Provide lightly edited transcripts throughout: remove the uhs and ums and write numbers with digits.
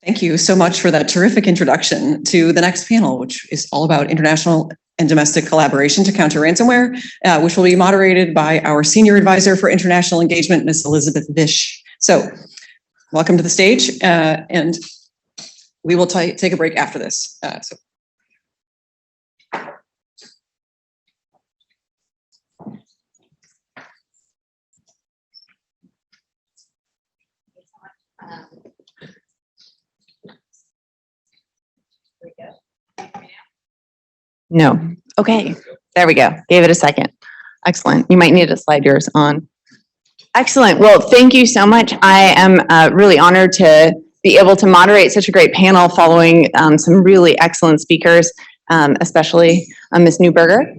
Thank you so much for that terrific introduction to the next panel, which is all about international and domestic collaboration to counter ransomware, which will be moderated by our Senior Advisor for International Engagement, Ms. Elizabeth Vish. So welcome to the stage, and we will take a break after this. No. Okay. There we go. Gave it a second. Excellent. You might need to slide yours on. Excellent. Well, thank you so much. I am really honored to be able to moderate such a great panel following some really excellent speakers, especially Ms. Newberger.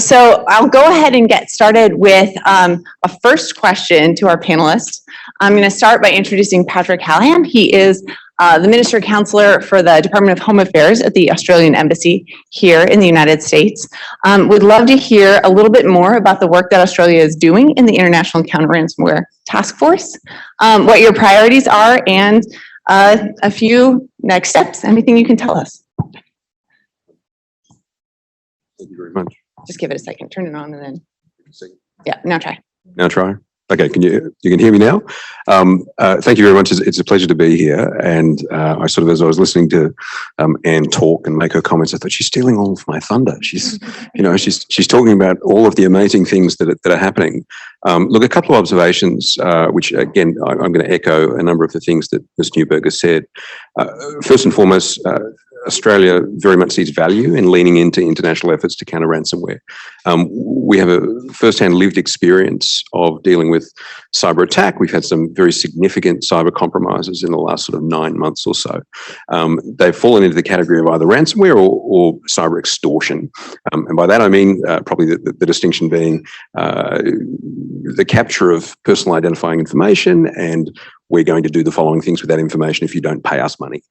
So I'll go ahead and get started with a first question to our panelists. I'm going to start by introducing Patrick Hallinan. He is the Minister Counsellor for the Department of Home Affairs at the Australian Embassy here in the United States. We'd love to hear a little bit more about the work that Australia is doing in the International Counter-Ransomware Task Force, what your priorities are, and a few next steps. Anything you can tell us. Thank you very much. Just give it a second. Turn it on and then. Yeah, now try. Now try. Okay, you can hear me now? Thank you very much. It's a pleasure to be here. And I sort of, as I was listening to Anne talk and make her comments, I thought she's stealing all of my thunder. She's, she's talking about all of the amazing things that are happening. Look, a couple of observations, which again, I'm going to echo a number of the things that Ms. Newberger said. First and foremost, Australia very much sees value in leaning into international efforts to counter ransomware. We have a first-hand lived experience of dealing with cyber attack. We've had some very significant cyber compromises in the last sort of 9 months or so. They've fallen into the category of either ransomware or cyber extortion. And by that I mean probably the distinction being the capture of personal identifying information, and we're going to do the following things with that information if you don't pay us money.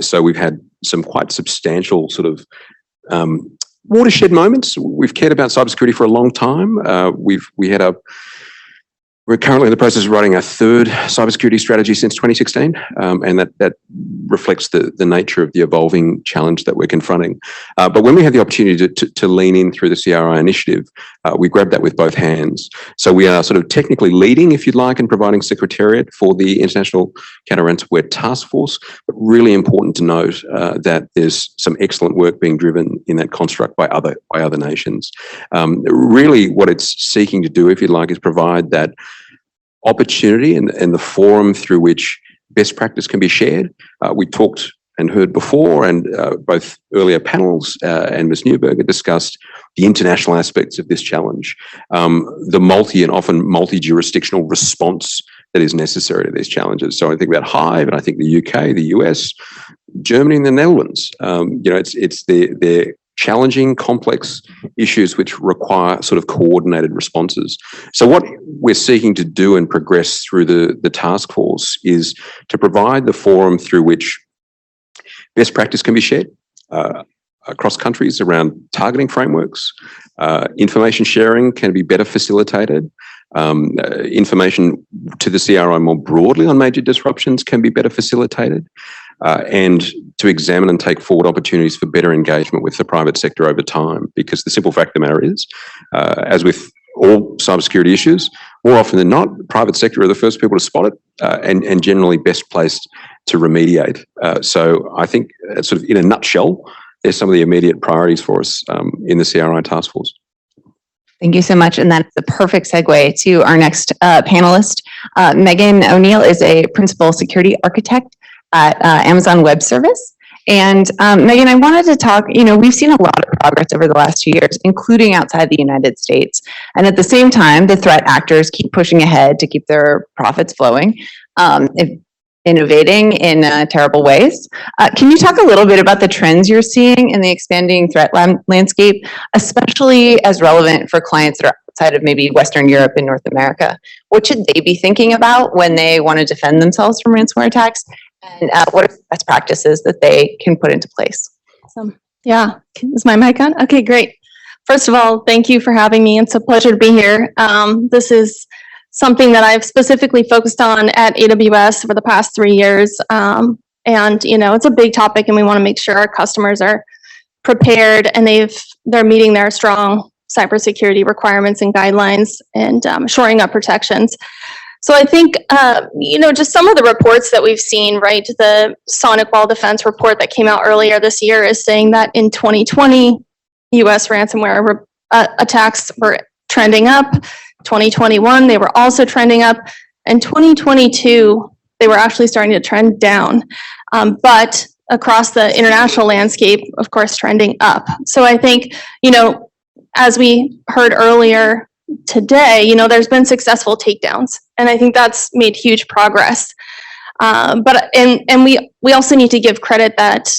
So we've had some quite substantial sort of watershed moments. We've cared about cybersecurity for a long time. We're currently in the process of writing our third cybersecurity strategy since 2016, and that reflects the nature of the evolving challenge that we're confronting. But when we had the opportunity to lean in through the CRI initiative, we grabbed that with both hands. So we are sort of technically leading, if you'd like, in providing secretariat for the International Counter-Ransomware Task Force, but really important to note that there's some excellent work being driven in that construct by other nations. Really what it's seeking to do, if you'd like, is provide that opportunity and the forum through which best practice can be shared. We talked and heard before, and both earlier panels and Ms. Newberger discussed the international aspects of this challenge, the multi and often multi-jurisdictional response that is necessary to these challenges. So I think about Hive, and I think the UK, the US, Germany, and the Netherlands. It's their challenging, complex issues which require sort of coordinated responses. So what we're seeking to do and progress through the task force is to provide the forum through which best practice can be shared across countries around targeting frameworks. Information sharing can be better facilitated. Information to the CRI more broadly on major disruptions can be better facilitated. And to examine and take forward opportunities for better engagement with the private sector over time, because the simple fact of the matter is, as with all cybersecurity issues, more often than not, the private sector are the first people to spot it and generally best placed to remediate. So I think sort of in a nutshell, there's some of the immediate priorities for us in the CRI task force. Thank you so much. And that's the perfect segue to our next panelist. Megan O'Neill is a principal security architect at Amazon Web Service. And Megan, I wanted to talk, we've seen a lot of progress over the last 2 years, including outside the United States. And at the same time, the threat actors keep pushing ahead to keep their profits flowing, innovating in terrible ways. Can you talk a little bit about the trends you're seeing in the expanding threat landscape, especially as relevant for clients that are outside of maybe Western Europe and North America? What should they be thinking about when they want to defend themselves from ransomware attacks? And what are the best practices that they can put into place? Yeah, is my mic on? Okay, great. First of all, thank you for having me. It's a pleasure to be here. This is something that I've specifically focused on at AWS for the past 3 years. And And, it's a big topic and we want to make sure our customers are prepared and they're meeting their strong cybersecurity requirements and guidelines and shoring up protections. So I think, just some of the reports that we've seen, right? The Sonic Wall Defense report that came out earlier this year is saying that in 2020, US ransomware attacks were trending up. 2021, they were also trending up. And 2022, they were actually starting to trend down. But across the international landscape, of course, trending up. So I think, as we heard earlier today, there's been successful takedowns. And I think that's made huge progress. But we also need to give credit that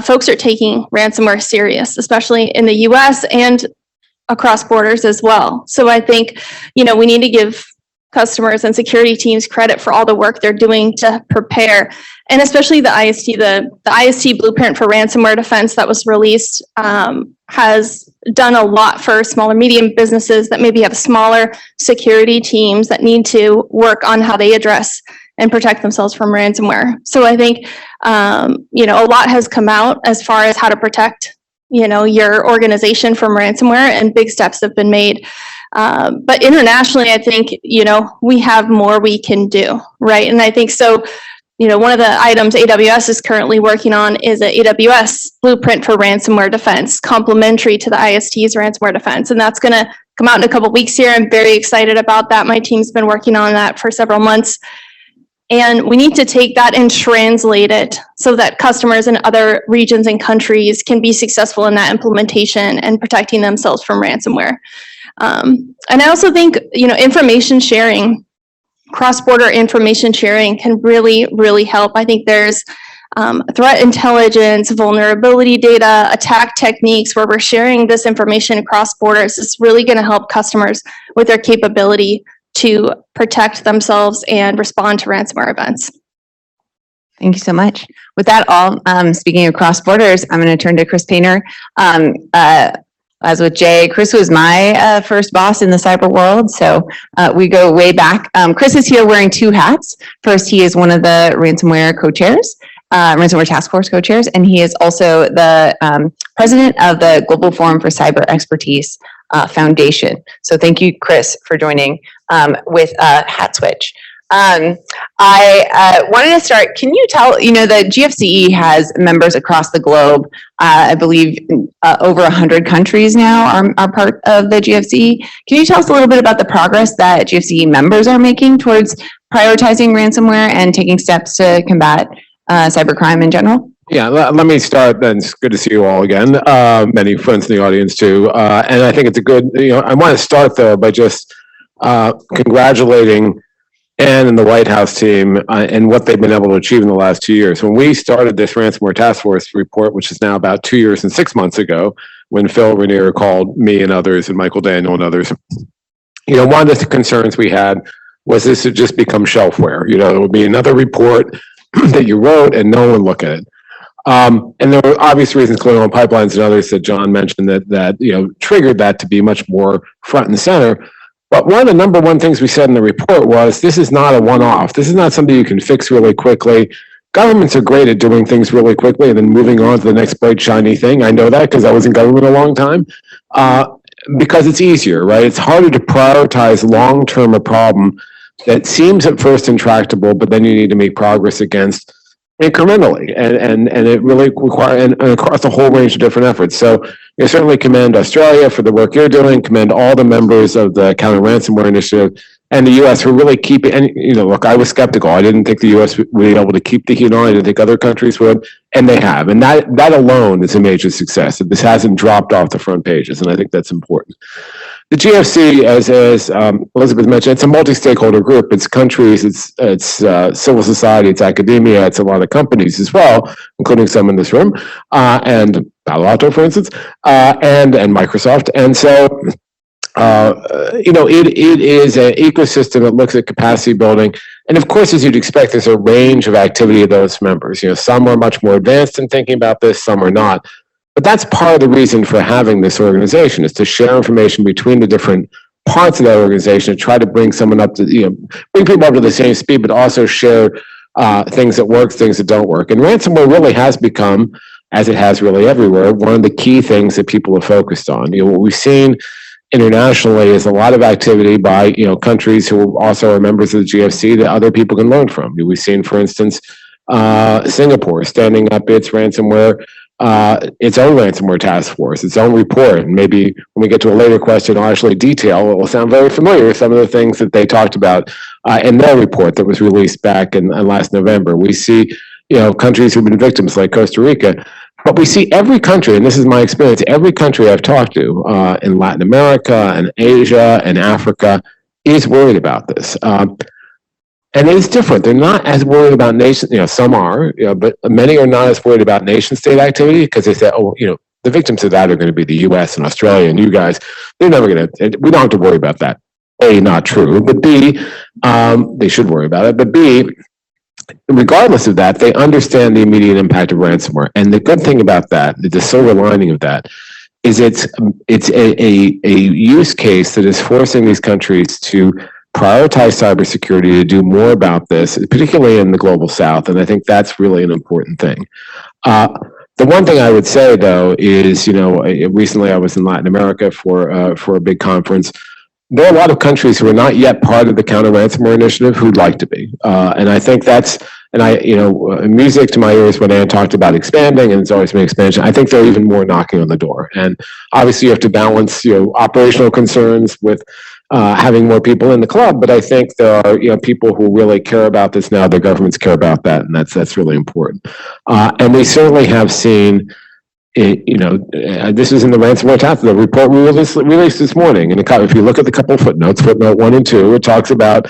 folks are taking ransomware serious, especially in the US and across borders as well. So I think, we need to give customers and security teams credit for all the work they're doing to prepare. And especially the IST, the IST blueprint for ransomware defense that was released has done a lot for small or medium businesses that maybe have smaller security teams that need to work on how they address and protect themselves from ransomware. So I think, a lot has come out as far as how to protect, your organization from ransomware, and big steps have been made. But internationally, I think, we have more we can do, right? And I think so, one of the items AWS is currently working on is an AWS blueprint for ransomware defense, complementary to the IST's ransomware defense. And that's going to come out in a couple of weeks here. I'm very excited about that. My team's been working on that for several months. And we need to take that and translate it so that customers in other regions and countries can be successful in that implementation and protecting themselves from ransomware. And I also think, information sharing, cross-border information sharing can really, really help. I think there's threat intelligence, vulnerability data, attack techniques where we're sharing this information across borders. It's really going to help customers with their capability to protect themselves and respond to ransomware events. Thank you so much. With that all, speaking of cross borders, I'm going to turn to Chris Painter. As with Jay, Chris was my first boss in the cyber world, so we go way back. Chris is here wearing two hats. First, he is one of the ransomware co-chairs, Ransomware Task Force co-chairs, and he is also the president of the Global Forum for Cyber Expertise Foundation. So thank you, Chris, for joining with Hat Switch. I wanted to start, can you tell, the GFCE has members across the globe. I believe over 100 countries now are part of the GFCE. Can you tell us a little bit about the progress that GFCE members are making towards prioritizing ransomware and taking steps to combat cybercrime in general? Yeah, let me start, and it's good to see you all again, many friends in the audience too. And I think it's a good, I want to start though by just congratulating Ann and the White House team and what they've been able to achieve in the last 2 years. When we started this Ransomware Task Force report, which is now about 2 years and 6 months ago, when Phil Rainier called me and others and Michael Daniel and others, one of the concerns we had was this would just become shelfware. It would be another report that you wrote and no one would look at it. And there were obvious reasons, colonial pipelines and others that John mentioned that triggered that to be much more front and center. But one of the number one things we said in the report was, this is not a one-off. This is not something you can fix really quickly. Governments are great at doing things really quickly and then moving on to the next bright, shiny thing. I know that because I was in government a long time. Because it's easier, right? It's harder to prioritize long-term a problem that seems at first intractable, but then you need to make progress against incrementally, and it really requires, and across a whole range of different efforts. So I certainly commend Australia for the work you're doing, commend all the members of the Counter Ransomware Initiative, and the U.S. for really keeping, and look, I was skeptical. I didn't think the U.S. would be able to keep the heat on. I didn't think other countries would, and they have. And that alone is a major success. That this hasn't dropped off the front pages, and I think that's important. The GFC, as Elizabeth mentioned, it's a multi-stakeholder group. It's countries, it's civil society, it's academia, it's a lot of companies as well, including some in this room, and Palo Alto, for instance, and Microsoft. And so, it is an ecosystem that looks at capacity building. And of course, as you'd expect, there's a range of activity of those members. Some are much more advanced in thinking about this, some are not. But that's part of the reason for having this organization, is to share information between the different parts of that organization, to try to bring someone up to, bring people up to the same speed, but also share things that work, things that don't work. And ransomware really has become, as it has really everywhere, one of the key things that people have focused on. What we've seen internationally is a lot of activity by countries who also are members of the GFC that other people can learn from. We've seen, for instance, Singapore standing up its ransomware, its own ransomware task force, its own report. And maybe when we get to a later question, I'll actually detail. It will sound very familiar with some of the things that they talked about in their report that was released back in last November. We see countries who've been victims like Costa Rica. But we see every country, and this is my experience, every country I've talked to in Latin America and Asia and Africa is worried about this. And it's different. They're not as worried about nation, some are, but many are not as worried about nation state activity because they say, the victims of that are going to be the US and Australia and you guys. They're never going to, we don't have to worry about that. A, not true, but B, they should worry about it, but B, regardless of that, they understand the immediate impact of ransomware. And the good thing about that, the silver lining of that, is it's a use case that is forcing these countries to prioritize cybersecurity, to do more about this, particularly in the global south. And I think that's really an important thing. The one thing I would say, though, is, recently I was in Latin America for a big conference. There are a lot of countries who are not yet part of the counter ransomware initiative who'd like to be. And I think that's, music to my ears when Ann talked about expanding, and it's always been expansion. I think there are even more knocking on the door. And obviously you have to balance, operational concerns with having more people in the club. But I think there are, people who really care about this now. Their governments care about that. And that's really important. And we certainly have seen, this is in the ransomware task, the report we released this morning. And if you look at the couple of footnotes, footnote 1 and 2, it talks about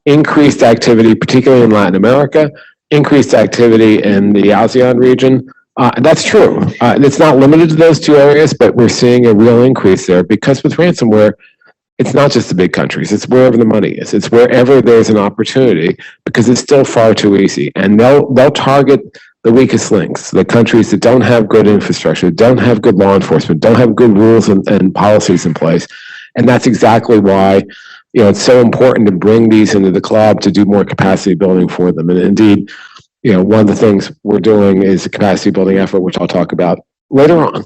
increased activity, particularly in Latin America, increased activity in the ASEAN region. And that's true. It's not limited to those two areas, but we're seeing a real increase there because with ransomware, it's not just the big countries. It's wherever the money is. It's wherever there's an opportunity because it's still far too easy. And they'll target the weakest links, the countries that don't have good infrastructure, don't have good law enforcement, don't have good rules and policies in place. And that's exactly why, it's so important to bring these into the club to do more capacity building for them. And indeed, one of the things we're doing is a capacity building effort, which I'll talk about later on.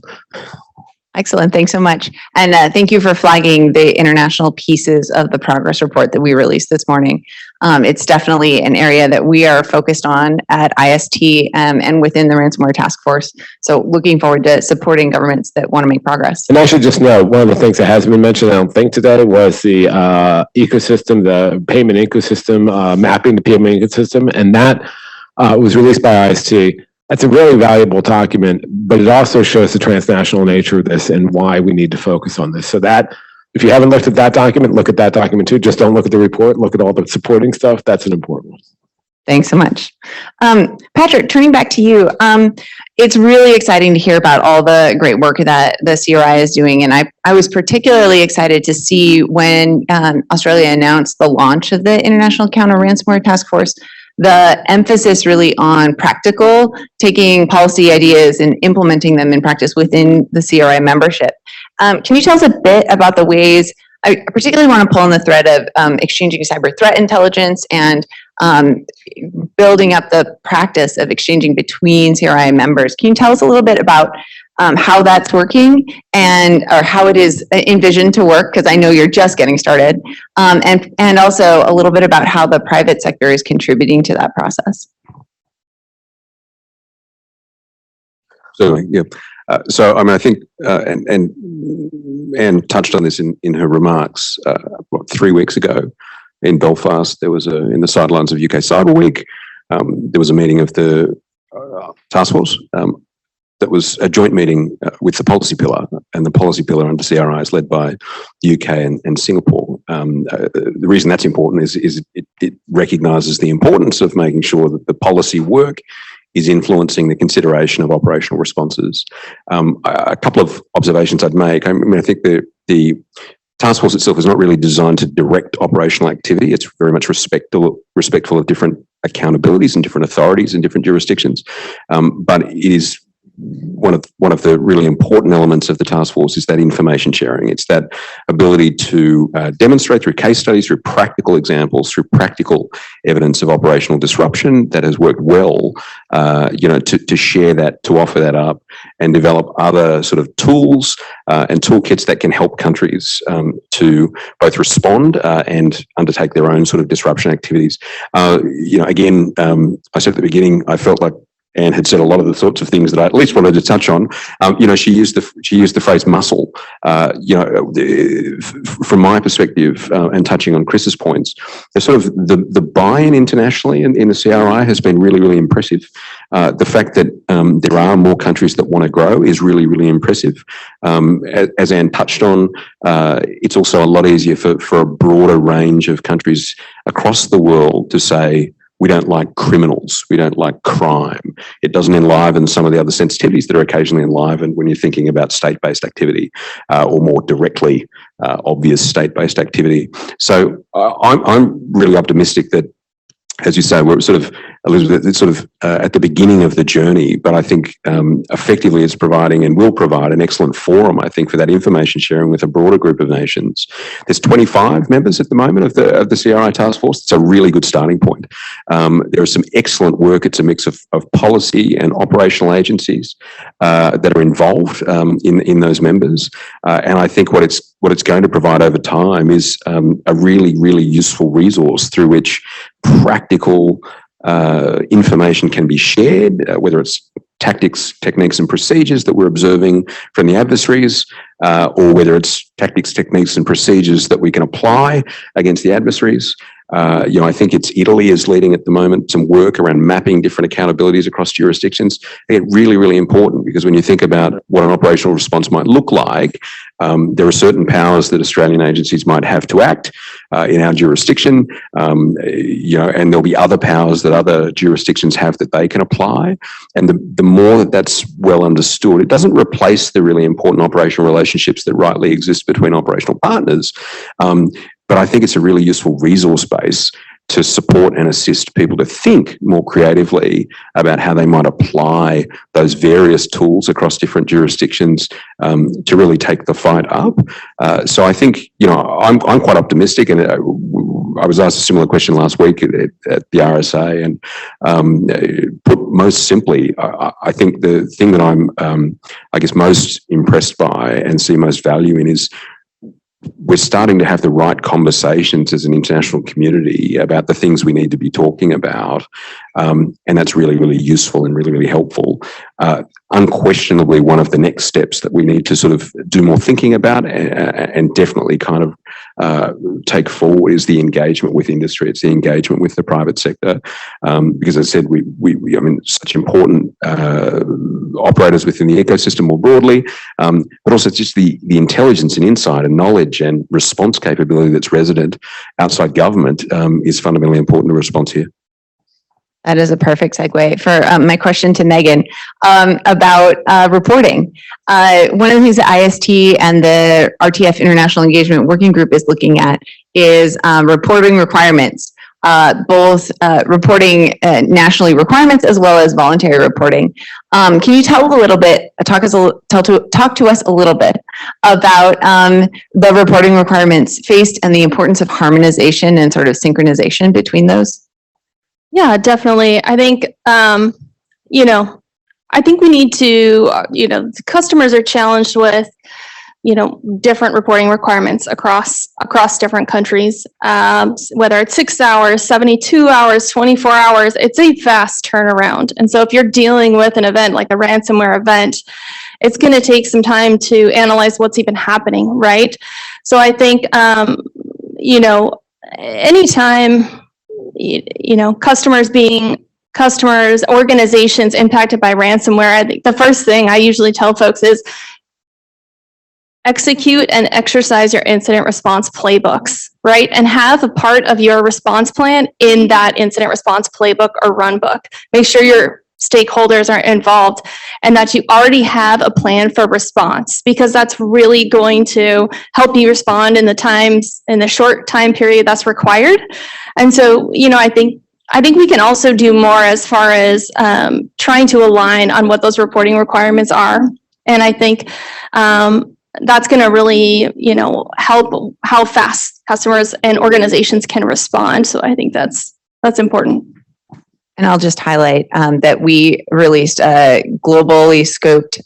Excellent. Thanks so much. And thank you for flagging the international pieces of the progress report that we released this morning. It's definitely an area that we are focused on at IST and within the Ransomware Task Force. So looking forward to supporting governments that want to make progress. And I should just note, one of the things that hasn't been mentioned, I don't think today, was the ecosystem, the payment ecosystem, mapping the payment ecosystem. And that was released by IST. That's a really valuable document, but it also shows the transnational nature of this and why we need to focus on this. So that, if you haven't looked at that document, look at that document too. Just don't look at the report, look at all the supporting stuff. That's an important one. Thanks so much. Patrick, turning back to you, it's really exciting to hear about all the great work that the CRI is doing. And I was particularly excited to see when Australia announced the launch of the International Counter Ransomware Task Force, the emphasis really on practical, taking policy ideas and implementing them in practice within the CRI membership. Can you tell us a bit about the ways, I particularly want to pull on the thread of exchanging cyber threat intelligence and building up the practice of exchanging between CRI members. Can you tell us a little bit about how that's working or how it is envisioned to work? Because I know you're just getting started. And also a little bit about how the private sector is contributing to that process. Certainly, yeah. So, I think, and Anne touched on this in her remarks, 3 weeks ago in Belfast, there was in the sidelines of UK Cyber Week, there was a meeting of the task force. That was a joint meeting with the policy pillar, and the policy pillar under CRI is led by the UK and Singapore. The reason that's important is it recognises the importance of making sure that the policy work is influencing the consideration of operational responses. A couple of observations I'd make. I think the task force itself is not really designed to direct operational activity. It's very much respectful of different accountabilities and different authorities in different jurisdictions, but it is one of the really important elements of the task force is that information sharing. It's that ability to demonstrate through case studies, through practical examples, through practical evidence of operational disruption that has worked well, to share that, to offer that up and develop other sort of tools and toolkits that can help countries to both respond and undertake their own sort of disruption activities. Again, I said at the beginning, I felt like Anne had said a lot of the sorts of things that I at least wanted to touch on. She used the phrase muscle. From my perspective, and touching on Chris's points, the sort of the buy-in internationally in the CRI has been really, really impressive. The fact that there are more countries that want to grow is really, really impressive. As Anne touched on, it's also a lot easier for a broader range of countries across the world to say, we don't like criminals. We don't like crime. It doesn't enliven some of the other sensitivities that are occasionally enlivened when you're thinking about state-based activity or more directly obvious state-based activity. So I'm really optimistic that, as you say, we're sort of, Elizabeth, it's sort of at the beginning of the journey, but I think effectively it's providing and will provide an excellent forum, I think, for that information sharing with a broader group of nations. There's 25 members at the moment of the CRI task force. It's a really good starting point. There is some excellent work. It's a mix of policy and operational agencies that are involved in those members. And I think what it's going to provide over time is a really, really useful resource through which practical information can be shared, whether it's tactics, techniques and procedures that we're observing from the adversaries, or whether it's tactics, techniques and procedures that we can apply against the adversaries. I think it's Italy is leading at the moment some work around mapping different accountabilities across jurisdictions. It's really, really important because when you think about what an operational response might look like, there are certain powers that Australian agencies might have to act in our jurisdiction, and there'll be other powers that other jurisdictions have that they can apply. And the more that that's well understood, it doesn't replace the really important operational relationships that rightly exist between operational partners. But I think it's a really useful resource base to support and assist people to think more creatively about how they might apply those various tools across different jurisdictions to really take the fight up. So I think, I'm quite optimistic, and I was asked a similar question last week at the RSA, and put most simply, I think the thing that I'm, most impressed by and see most value in is we're starting to have the right conversations as an international community about the things we need to be talking about. And that's really, really useful and really, really helpful. Unquestionably, one of the next steps that we need to sort of do more thinking about and definitely kind of take forward is the engagement with industry. It's the engagement with the private sector. Because as I said, we such important operators within the ecosystem more broadly, but also just the intelligence and insight and knowledge and response capability that's resident outside government is fundamentally important to response here. That is a perfect segue for my question to Megan about reporting. One of the things that IST and the RTF International Engagement Working Group is looking at is reporting requirements, both reporting nationally requirements as well as voluntary reporting. Can you talk to us a little bit about the reporting requirements faced and the importance of harmonization and sort of synchronization between those? Yeah, definitely. I think, I think we need to, customers are challenged with, different reporting requirements across different countries, whether it's 6 hours, 72 hours, 24 hours, it's a fast turnaround. And so if you're dealing with an event like a ransomware event, it's going to take some time to analyze what's even happening, right? So I think, anytime, customers, organizations impacted by ransomware, I think the first thing I usually tell folks is execute and exercise your incident response playbooks, right? And have a part of your response plan in that incident response playbook or run book. Make sure your stakeholders are involved and that you already have a plan for response, because that's really going to help you respond in the short time period that's required. And so, I think I think we can also do more as far as trying to align on what those reporting requirements are. And I think that's going to really, help how fast customers and organizations can respond. So I think that's important. And I'll just highlight that we released a globally scoped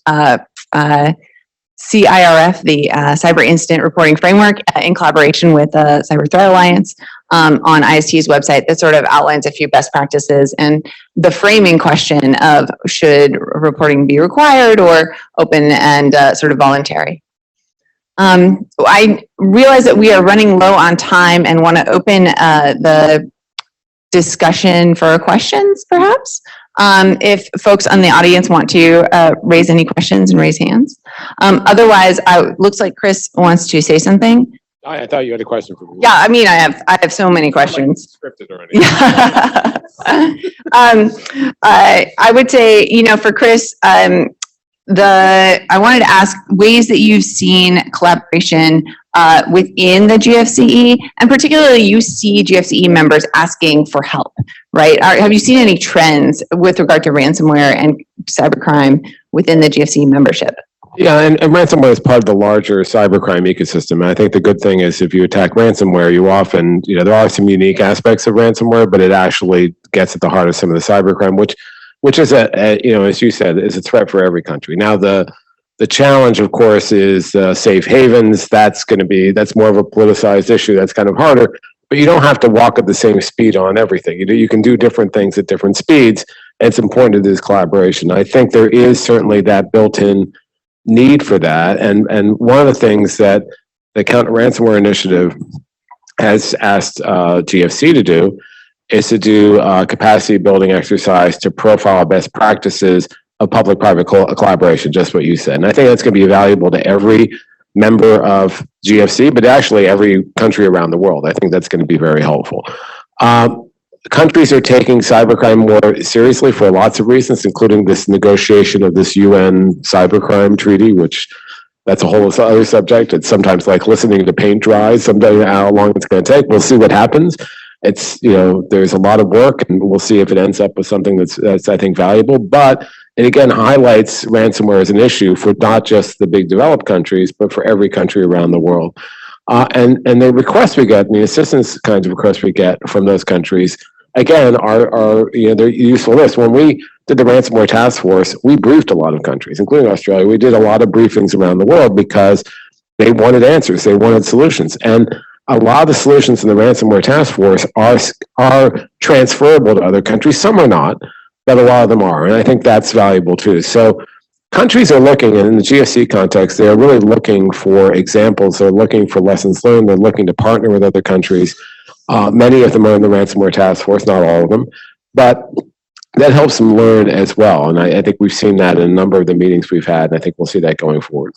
CIRF, the Cyber Incident Reporting Framework, in collaboration with the Cyber Threat Alliance on IST's website that sort of outlines a few best practices and the framing question of should reporting be required or open and sort of voluntary. I realize that we are running low on time and want to open the discussion for questions, perhaps. If folks on the audience want to raise any questions and raise hands. Otherwise, looks like Chris wants to say something. I thought you had a question for me. Yeah, I mean, I have so many questions. Scripted already. I would say, for Chris, I wanted to ask ways that you've seen collaboration within the GFCE, and particularly you see GFCE members asking for help, right? Have you seen any trends with regard to ransomware and cybercrime within the GFCE membership? Yeah, and ransomware is part of the larger cybercrime ecosystem. And I think the good thing is if you attack ransomware, you often, there are some unique aspects of ransomware, but it actually gets at the heart of some of the cybercrime, which is as you said, is a threat for every country. Now, the challenge, of course, is safe havens. That's more of a politicized issue. That's kind of harder, but you don't have to walk at the same speed on everything. You can do different things at different speeds. And it's important to do this collaboration. I think there is certainly that built-in need for that. And one of the things that the Counter Ransomware Initiative has asked GFC to do is to do a capacity building exercise to profile best practices of public-private collaboration, just what you said. And I think that's going to be valuable to every member of GFC, but actually every country around the world. I think that's going to be very helpful. Countries are taking cybercrime more seriously for lots of reasons, including this negotiation of this UN cybercrime treaty, which that's a whole other subject. It's sometimes like listening to paint dry, sometimes how long it's going to take. We'll see what happens. It's, there's a lot of work, and we'll see if it ends up with something that's I think valuable. But it again highlights ransomware as an issue for not just the big developed countries, but for every country around the world. And the requests we get, and the assistance kinds of requests we get from those countries, again, are they're useful lists. When we did the Ransomware Task Force, we briefed a lot of countries, including Australia. We did a lot of briefings around the world because they wanted answers, they wanted solutions, and a lot of the solutions in the Ransomware Task Force are transferable to other countries. Some are not, but a lot of them are, and I think that's valuable too. So countries are looking, and in the GSC context, they are really looking for examples. They're looking for lessons learned. They're looking to partner with other countries. Many of them are in the Ransomware Task Force, not all of them, but that helps them learn as well. And I think we've seen that in a number of the meetings we've had, and I think we'll see that going forward.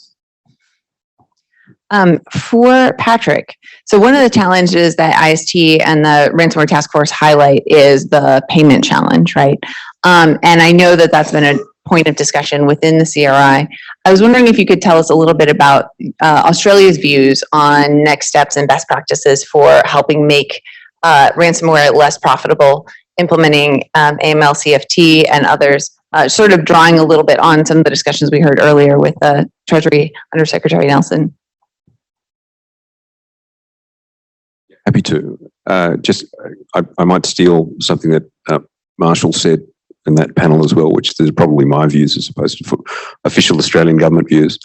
For Patrick, so one of the challenges that IST and the Ransomware Task Force highlight is the payment challenge, right? And I know that that's been a point of discussion within the CRI. I was wondering if you could tell us a little bit about Australia's views on next steps and best practices for helping make ransomware less profitable, implementing AML, CFT, and others, sort of drawing a little bit on some of the discussions we heard earlier with Treasury Undersecretary Nelson. Happy to. I might steal something that Marshall said in that panel as well, which is probably my views as opposed to official Australian government views.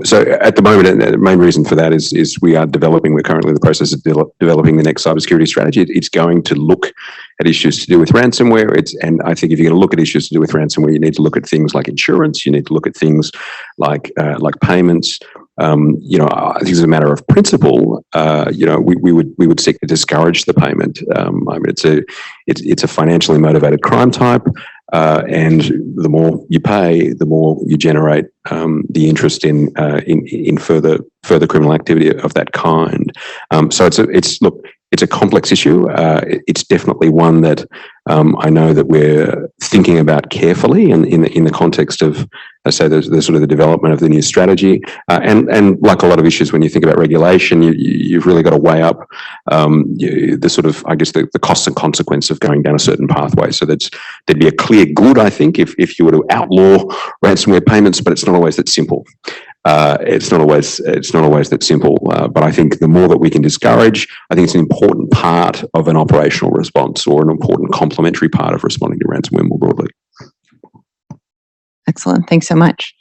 So at the moment, and the main reason for that is we're currently in the process of developing the next cybersecurity strategy. It's going to look at issues to do with ransomware. And I think if you're going to look at issues to do with ransomware, you need to look at things like insurance. You need to look at things like payments. I think as a matter of principle, we would seek to discourage the payment. It's a financially motivated crime type, and the more you pay, the more you generate the interest in further criminal activity of that kind. So it's a complex issue. It's definitely one that I know that we're thinking about carefully in the context of So there's sort of the development of the new strategy, and like a lot of issues when you think about regulation, you've really got to weigh up the sort of, I guess, the costs and consequence of going down a certain pathway. So there'd be a clear good, I think, if you were to outlaw ransomware payments, but it's not always that simple. It's not always that simple. But I think the more that we can discourage, I think it's an important part of an operational response, or an important complementary part of responding to ransomware more broadly. Excellent. Thanks so much.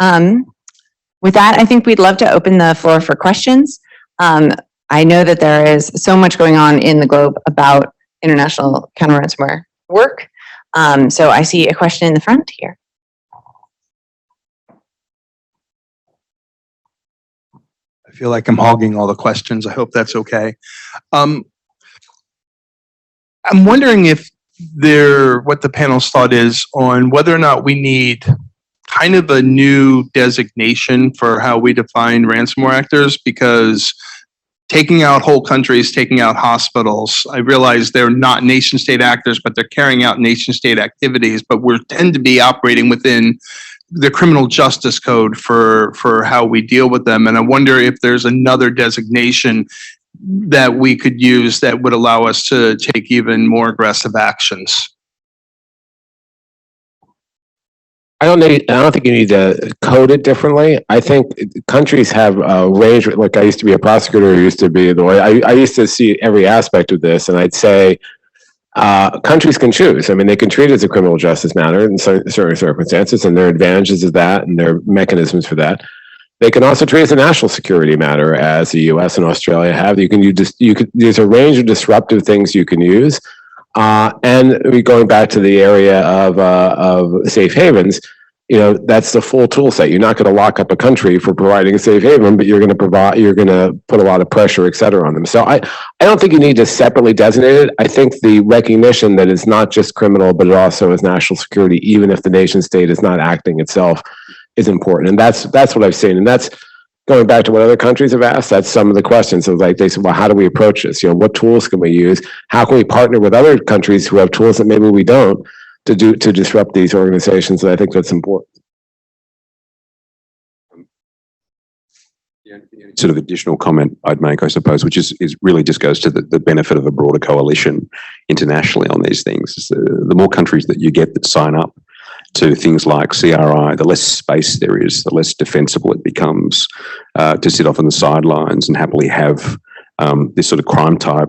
With that, I think we'd love to open the floor for questions. I know that there is so much going on in the globe about international counter-ransomware work. So I see a question in the front here. I feel like I'm hogging all the questions. I hope that's okay. I'm wondering if what the panel's thought is on whether or not we need kind of a new designation for how we define ransomware actors, because taking out whole countries, taking out hospitals, I realize they're not nation state actors, but they're carrying out nation state activities, but we tend to be operating within the criminal justice code for how we deal with them. And I wonder if there's another designation that we could use that would allow us to take even more aggressive actions. I don't think you need to code it differently. I think countries have a range. Like, I used to be a prosecutor, used to be a lawyer. I used to see every aspect of this, and I'd say countries can choose. I mean, they can treat it as a criminal justice matter in certain circumstances, and there are advantages of that, and there are mechanisms for that. They can also treat it as a national security matter, as the U.S. and Australia have. There's a range of disruptive things you can use. And going back to the area of safe havens, that's the full tool set. You're not going to lock up a country for providing a safe haven, but you're going to put a lot of pressure, et cetera, on them. So I don't think you need to separately designate it. I think the recognition that it's not just criminal, but it also is national security, even if the nation state is not acting itself, is important. And that's what I've seen. And that's going back to what other countries have asked. That's some of the questions. So they said, well, how do we approach this? What tools can we use? How can we partner with other countries who have tools that maybe we don't to disrupt these organizations? And I think that's important. Sort of additional comment I'd make, I suppose, which is really just goes to the benefit of a broader coalition internationally on these things. The more countries that you get that sign up to things like CRI, the less space there is, the less defensible it becomes to sit off on the sidelines and happily have this sort of crime type,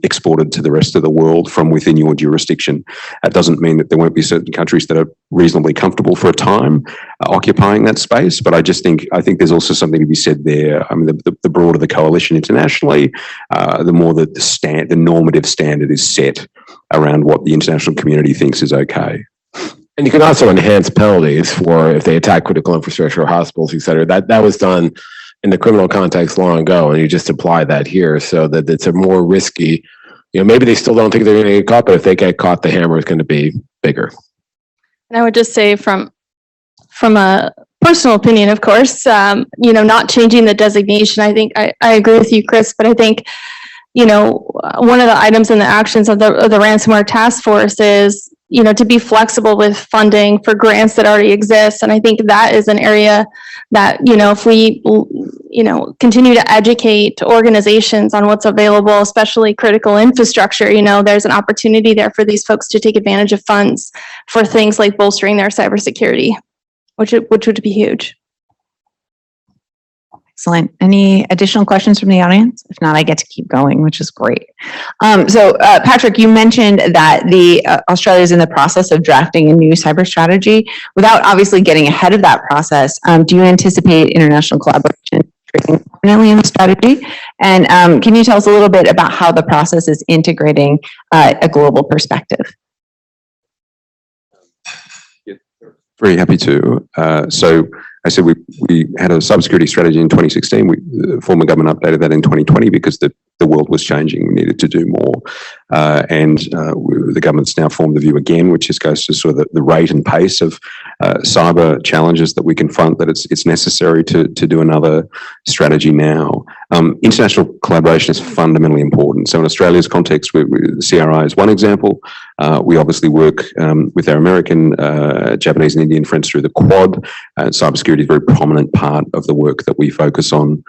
exported to the rest of the world from within your jurisdiction. That doesn't mean that there won't be certain countries that are reasonably comfortable for a time occupying that space, but I think there's also something to be said there. I mean, the broader the coalition internationally, the more that the normative standard is set around what the international community thinks is okay. And you can also enhance penalties for if they attack critical infrastructure or hospitals, et cetera. That was done in the criminal context long ago, and you just apply that here so that it's a more risky, maybe they still don't think they're going to get caught, but if they get caught, the hammer is going to be bigger. And I would just say from a personal opinion, of course, not changing the designation. I think I agree with you, Chris, but I think, one of the items in the actions of the Ransomware Task Force is, to be flexible with funding for grants that already exist. And I think that is an area that, if we, continue to educate organizations on what's available, especially critical infrastructure, there's an opportunity there for these folks to take advantage of funds for things like bolstering their cybersecurity, which would be huge. Excellent. Any additional questions from the audience? If not, I get to keep going, which is great. So Patrick, you mentioned that Australia is in the process of drafting a new cyber strategy. Without obviously getting ahead of that process, do you anticipate international collaboration prominently in the strategy? And can you tell us a little bit about how the process is integrating a global perspective? Very happy to. So I said we had a cybersecurity strategy in 2016. The former government updated that in 2020 because the world was changing. We needed to do more. The government's now formed the view again, which just goes to sort of the rate and pace of cyber challenges that we confront, that it's necessary to do another strategy now. International collaboration is fundamentally important. So in Australia's context, the CRI is one example. We obviously work with our American, Japanese and Indian friends through the Quad. Cybersecurity is a very prominent part of the work that we focus on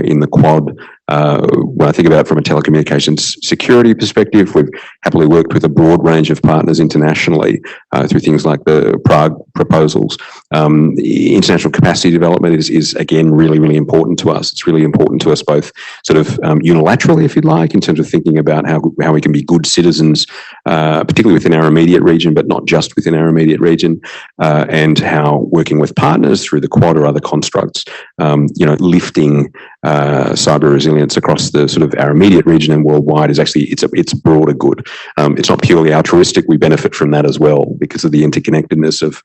in the Quad. When I think about it from a telecommunications security perspective, we've happily worked with a broad range of partners internationally through things like the Prague proposals. International capacity development is again really, really important to us. It's really important to us both sort of unilaterally, if you'd like, in terms of thinking about how we can be good citizens, particularly within our immediate region, but not just within our immediate region, and how working with partners through the Quad or other constructs, lifting cyber resilience across the sort of our immediate region and worldwide is actually, it's broader good. It's not purely altruistic. We benefit from that as well because of the interconnectedness of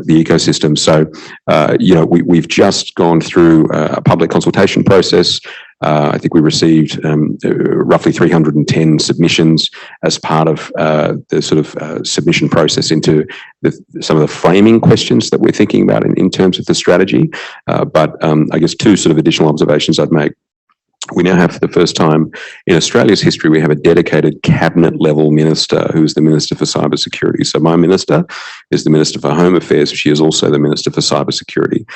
the ecosystem. So, we've just gone through a public consultation process. I think we received roughly 310 submissions as part of the sort of submission process into some of the framing questions that we're thinking about in terms of the strategy. But I guess two sort of additional observations I'd make. We now have, for the first time in Australia's history, we have a dedicated cabinet level minister who is the Minister for Cybersecurity. So my minister is the Minister for Home Affairs. She is also the Minister for Cybersecurity.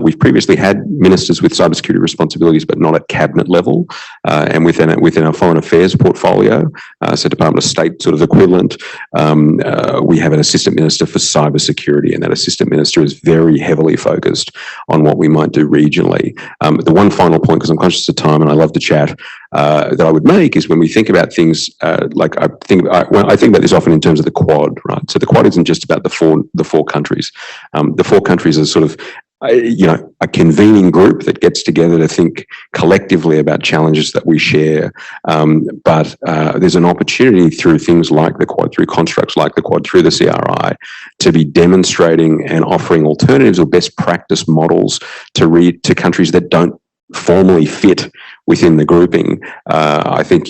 We've previously had ministers with cybersecurity responsibilities, but not at cabinet level. And within our foreign affairs portfolio, so Department of State sort of equivalent, we have an assistant minister for cybersecurity, and that assistant minister is very heavily focused on what we might do regionally. The one final point, because I'm conscious of time and I love to chat, that I would make is when we think about things like I think about this often in terms of the Quad, right? So the Quad isn't just about the four countries. The four countries are sort of a convening group that gets together to think collectively about challenges that we share. But there's an opportunity through things like the Quad, through constructs like the Quad, through the CRI, to be demonstrating and offering alternatives or best practice models to countries that don't formally fit within the grouping. I think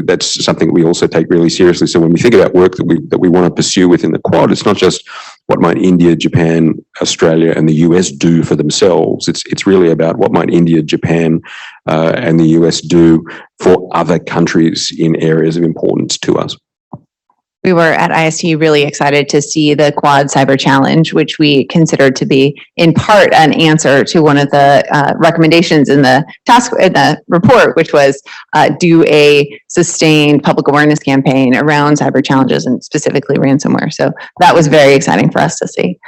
that's something we also take really seriously. So when we think about work that we want to pursue within the Quad, it's not just what might India, Japan, Australia, and the US do for themselves. It's really about what might India, Japan, and the US do for other countries in areas of importance to us. We were at IST really excited to see the Quad Cyber Challenge, which we considered to be in part an answer to one of the recommendations in the report, which was do a sustained public awareness campaign around cyber challenges and specifically ransomware. So that was very exciting for us to see.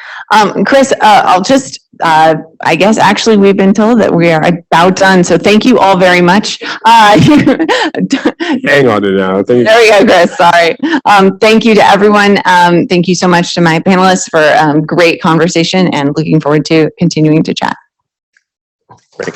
Chris, I'll just, I guess actually we've been told that we are about done. So thank you all very much. Hang on to now. There we go, Chris. Sorry. Thank you to everyone. Thank you so much to my panelists for great conversation and looking forward to continuing to chat. Great.